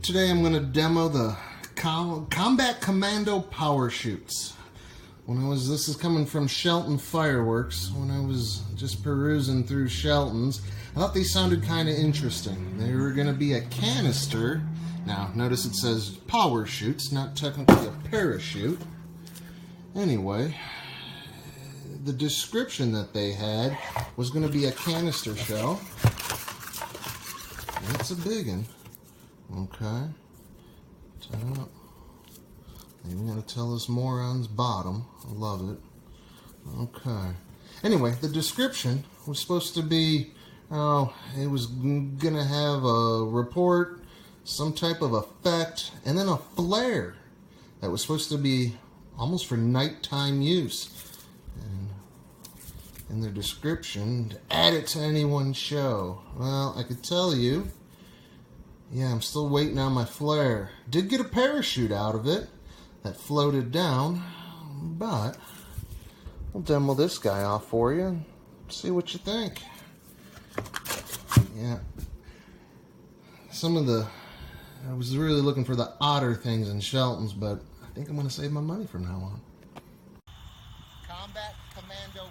Today I'm going to demo the Combat Commando powerchutes. This is coming from Shelton Fireworks. When I was just perusing through Shelton's, I thought these sounded kind of interesting. They were going to be a canister. Now, notice it says powerchutes, not technically a parachute. Anyway, the description that they had was going to be a canister shell. That's a big one. Okay. Even gonna tell this moron's bottom. I love it. Okay. Anyway, the description was supposed to be, it was gonna have a report, some type of effect, and then a flare that was supposed to be almost for nighttime use. And in their description, to add it to anyone's show. Well, I could tell you, yeah, I'm still waiting on my flare. Did get a parachute out of it that floated down, but we'll demo this guy off for you and see what you think. Yeah. I was really looking for the odder things in Shelton's, but I think I'm going to save my money from now on. Combat Commando